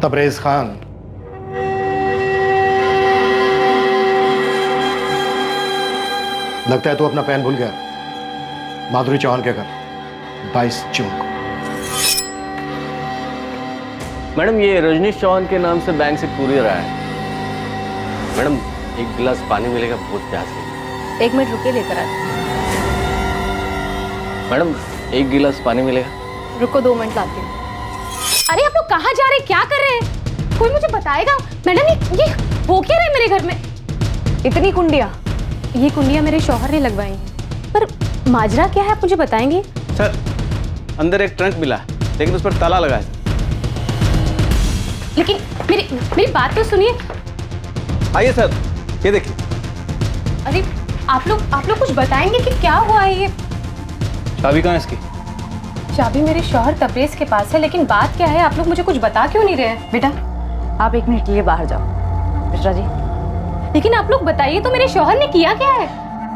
तबरेज खान। लगता है तू अपना पैन भूल गया। माधुरी चौहान के घर 22 जून को।
मैडम, ये रजनीश चौहान के नाम से बैंक से कुरियर आया है। मैडम, एक गिलास पानी मिलेगा? बहुत प्यास लगी।
1 मिनट रुकिए, लेकर आते।
मैडम, एक गिलास पानी मिलेगा?
रुको, 2 मिनट लाती हूँ। अरे आप लोग कहाँ जा रहे हैं, क्या कर रहे हैं? कोई मुझे बताएगा? मैडम, ये हो क्या रहा है मेरे घर में? इतनी कुंडियाँ? ये कुंडियाँ मेरे शौहर ने लगवाई हैं। पर माजरा क्या है, आप मुझे बताएंगे?
सर, अंदर एक ट्रंक मिला है, लेकिन उस पर ताला लगा है।
लेकिन मेरी बात तो सुनिए।
आइए सर, ये देखिए।
अरे आप लोग कुछ बताएंगे कि क्या हुआ है? ये
चाबी कहाँ है इसकी?
चाबी मेरे शौहर तबरेज के पास है, लेकिन बात क्या है? आप लोग मुझे कुछ बता क्यों नहीं रहे?
बेटा, आप 1 मिनट के लिए बाहर जाओ। मिश्रा जी।
लेकिन आप लोग बताइए तो, मेरे शौहर ने किया क्या है?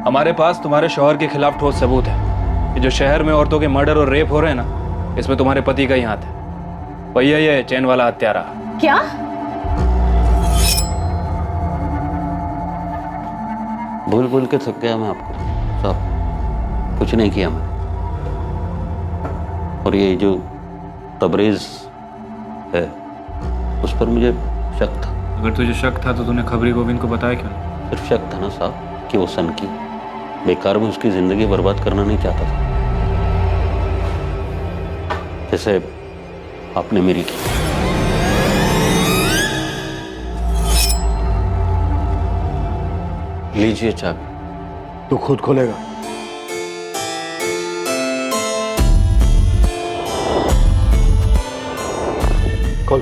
हमारे पास तुम्हारे शौहर के खिलाफ ठोस सबूत है कि जो शहर में औरतों के मर्डर और रेप हो रहे हैं ना, इसमें तुम्हारे पति का ही हाथ है। वही है ये चैन वाला हत्यारा।
क्या?
भूल के थक गया मैं आपको साहब, कुछ नहीं किया मैं। और ये जो तबरेज है उस पर मुझे शक था।
अगर तुझे शक था तो तूने खबरी गोविंद को बताया क्यों?
सिर्फ शक था ना साहब कि वो सन की बेकार में उसकी जिंदगी बर्बाद करना नहीं चाहता था, जैसे आपने मेरी की।
लीजिए चाबी।
तू खुद खोलेगा? खोल।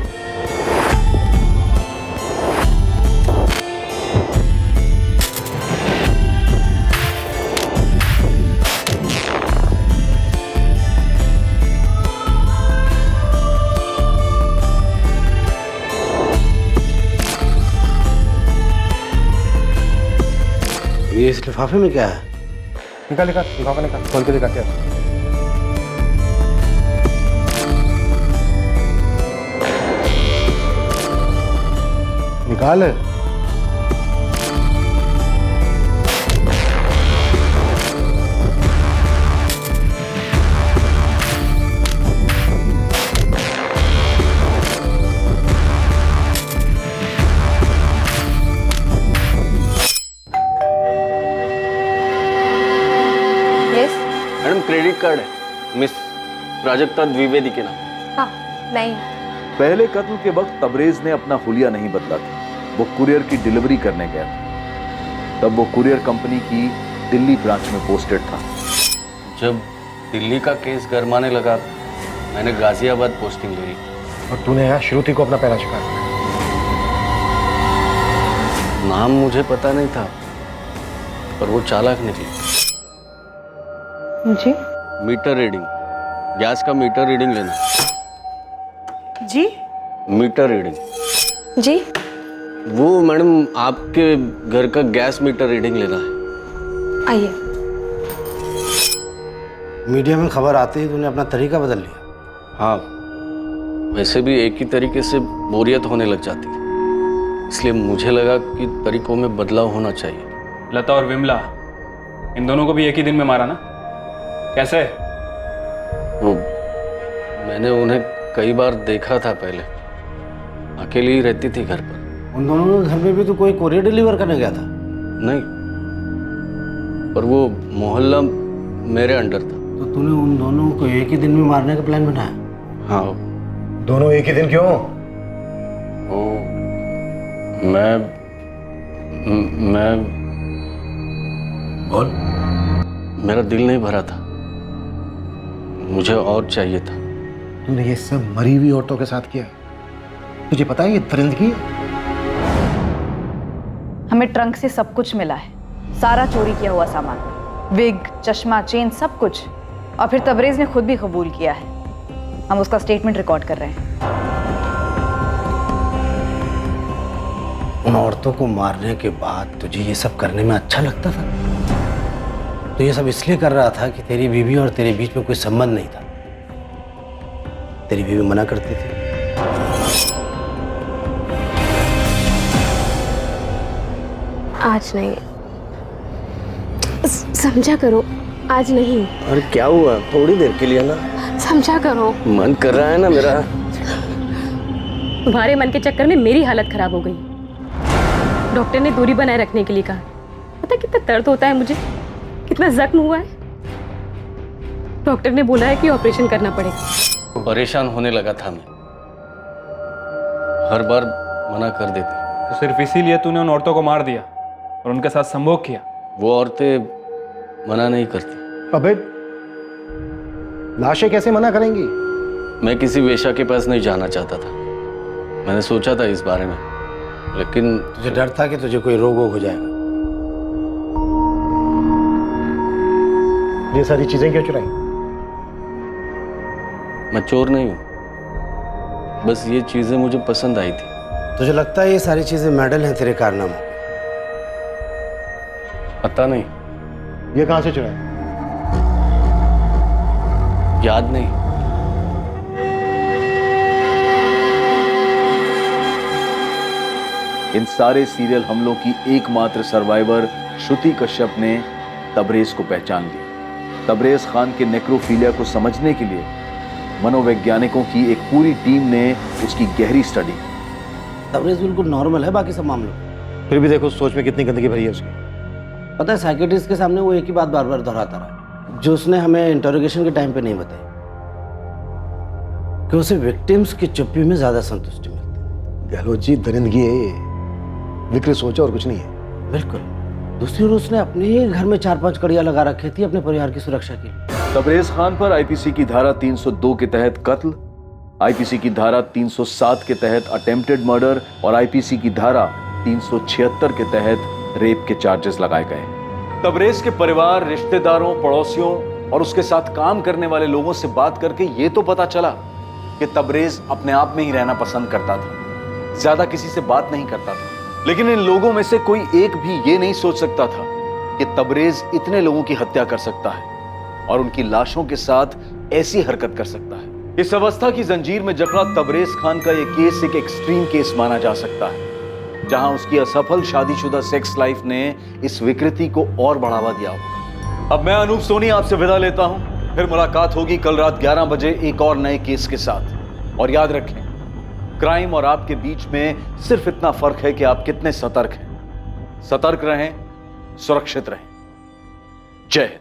ये इस लिफाफे में क्या है?
निकाल लिफाफा निकाल, खोल के दिखा क्या। निकाल।
मैडम, क्रेडिट कार्ड है, मिस प्राजक्ता द्विवेदी के नाम।
हाँ, नहीं।
पहले कत्ल के वक्त तबरेज ने अपना हुलिया नहीं बदला था। वो कुरियर की डिलीवरी करने गया था। तब वो कुरियर कंपनी की दिल्ली ब्रांच में पोस्टेड था।
जब दिल्ली का केस गरमाने लगा, मैंने गाजियाबाद पोस्टिंग ले ली।
और तूने यहाँ श्रुति को अपना पहला शिकार किया।
नाम मुझे पता नहीं था, पर वो चालाक निकली।
जी?
मीटर रीडिंग, गैस का मीटर रीडिंग लेना।
जी?
Meter reading.
जी?
वो मैडम, आपके घर का गैस मीटर रीडिंग लेना है।
आइए।
मीडिया में खबर आते ही तूने अपना तरीका बदल लिया।
हाँ, वैसे भी एक ही तरीके से बोरियत होने लग जाती है, इसलिए मुझे लगा कि तरीकों में बदलाव होना चाहिए।
लता और विमला, इन दोनों को भी एक ही दिन में मारा ना? कैसे?
वो मैंने उन्हें कई बार देखा था पहले, अकेली ही रहती थी घर पर।
उन दोनों के घर में भी तो कोई कोरियर डिलीवर करने गया था?
नहीं, पर वो मोहल्ला मेरे अंडर था।
तो तूने उन दोनों को एक ही दिन में मारने का प्लान बनाया?
हाँ।
दोनों एक ही दिन क्यों?
वो मैं
बोल।
मेरा दिल नहीं भरा था, मुझे और चाहिए था।
तूने ये सब मरी हुई औरतों के साथ किया? तुझे पता है ये दरिंदगी है?
हमें ट्रंक से सब कुछ मिला है, सारा चोरी किया हुआ सामान, विग, चश्मा, चेन, सब कुछ। और फिर तबरेज ने खुद भी कबूल किया है। हम उसका स्टेटमेंट रिकॉर्ड कर रहे हैं।
उन औरतों को मारने के बाद तुझे ये सब करने में अच्छा लगता था? तो ये सब इसलिए कर रहा था कि तेरी बीवी और तेरे बीच में कोई संबंध नहीं था। तेरी बीवी मना करती थी।
आज नहीं, समझा करो, आज नहीं।
अरे क्या हुआ? थोड़ी देर के लिए ना,
समझा करो।
मन कर रहा है ना मेरा।
तुम्हारे मन के चक्कर में मेरी हालत खराब हो गई। डॉक्टर ने दूरी बनाए रखने के लिए कहा। पता कितना दर्द होता है मुझे, कितना जख्म हुआ है। डॉक्टर ने बोला है कि ऑपरेशन करना पड़ेगा।
परेशान होने लगा था मैं, हर बार मना कर देती।
तो सिर्फ इसीलिए तूने उन औरतों को मार दिया और उनके साथ संभोग किया?
वो औरतें मना नहीं करती।
अबे लाशें कैसे मना करेंगी?
मैं किसी वेश्या के पास नहीं जाना चाहता था। मैंने सोचा था इस बारे में, लेकिन
तुझे डर था कि तुझे कोई रोग हो जाएगा।
ये सारी चीजें क्यों चुराई?
मैं चोर नहीं हूं, बस ये चीजें मुझे पसंद आई थी।
तुझे लगता है ये सारी चीजें मेडल हैं तेरे कारनामों?
पता नहीं।
ये कहां से चुराई?
याद नहीं।
इन सारे सीरियल हमलों की एकमात्र सर्वाइवर श्रुति कश्यप ने तबरेज को पहचान लिया। तबरेज खान के नेक्रोफीलिया को समझने के लिए मनोवैज्ञानिकों की एक पूरी टीम ने उसकी गहरी स्टडी की।
तबरेज बिल्कुल नॉर्मल है बाकी सब मामलों।
फिर भी देखो सोच में कितनी गंदगी भरी है उसकी।
पता है साइकियाट्रिस्ट के सामने वो एक ही बात बार बार दोहराता रहा, जो उसने हमें इंटरोगेशन के टाइम पे नहीं बताई, कि उसे विक्टिम्स की चुप्पी में ज्यादा संतुष्टि मिलती।
गहलोत जी, दरिंदगी है ये, विकृत सोच और कुछ नहीं है।
बिल्कुल। दूसरी ओर उसने अपने ही घर में 4-5 कड़ियां लगा रखी थी अपने परिवार की सुरक्षा के लिए।
तबरेज खान पर आईपीसी की धारा 302 के तहत कत्ल, आईपीसी की धारा 307 के तहत अटेम्प्टेड मर्डर और आईपीसी की धारा 376 के तहत रेप के चार्जेस लगाए गए। तबरेज के परिवार, रिश्तेदारों, पड़ोसियों और उसके साथ काम करने वाले लोगों से बात करके ये तो पता चला कि तबरेज अपने आप में ही रहना पसंद करता था, ज्यादा किसी से बात नहीं करता था। लेकिन इन लोगों में से कोई एक भी ये नहीं सोच सकता था कि तबरेज इतने लोगों की हत्या कर सकता है और उनकी लाशों के साथ ऐसी हरकत कर सकता है। इस अवस्था की जंजीर में जकड़ा तबरेज खान का यह केस एक एक्सट्रीम केस माना जा सकता है, जहां उसकी असफल शादीशुदा सेक्स लाइफ ने इस विकृति को और बढ़ावा दिया होगा। अब मैं अनूप सोनी आपसे विदा लेता हूं। फिर मुलाकात होगी कल रात 11 बजे एक और नए केस के साथ। और याद रखें, क्राइम और आपके बीच में सिर्फ इतना फर्क है कि आप कितने सतर्क हैं। सतर्क रहें, सुरक्षित रहें। जय हिंद।